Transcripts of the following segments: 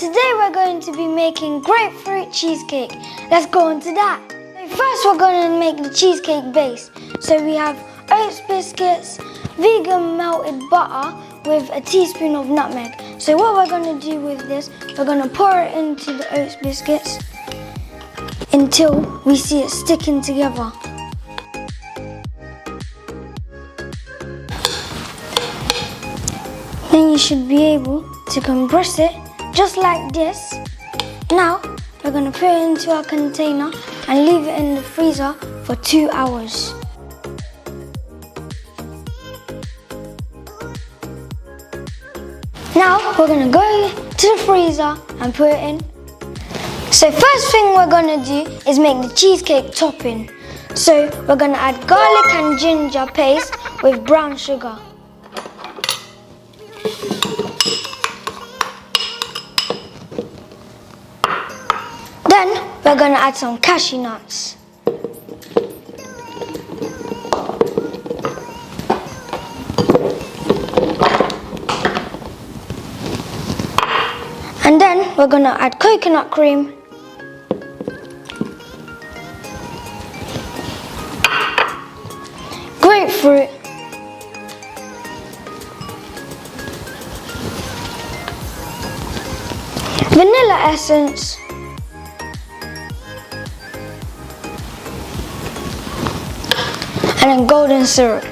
today we're going to be making grapefruit cheesecake. Let's go into that. So first we're going to make the cheesecake base. So we have oats biscuits, vegan melted butter with a teaspoon of nutmeg. So what we're going to do with this, we're going to pour it into the oats biscuits until we see it sticking together. Then you should be able to compress it just like this. Now we're going to put it into our container and leave it in the freezer for 2 hours. Now we're going to go to the freezer and put it in. So first thing we're going to do is make the cheesecake topping. So we're going to add garlic and ginger paste with brown sugar. Then we're going to add some cashew nuts. And then we're going to add coconut cream. Grapefruit. Vanilla essence. And then golden syrup.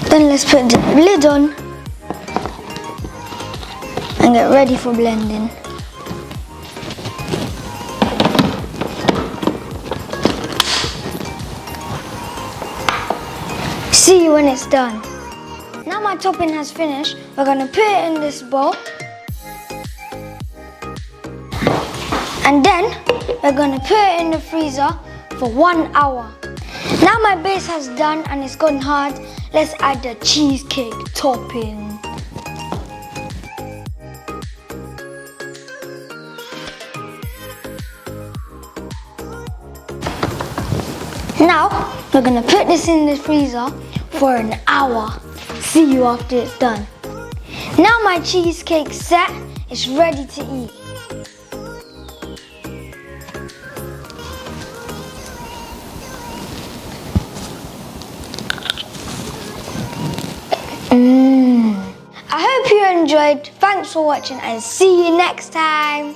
Then let's put the lid on and get ready for blending. See you when it's done. Now my topping has finished, we're going to put it in this bowl. And then we're going to put it in the freezer for 1 hour. Now my base has done and it's gone hard. Let's add the cheesecake topping. Now we're going to put this in the freezer for an hour. See you after it's done. Now my cheesecake's set. It's ready to eat. I hope you enjoyed. Thanks for watching and see you next time.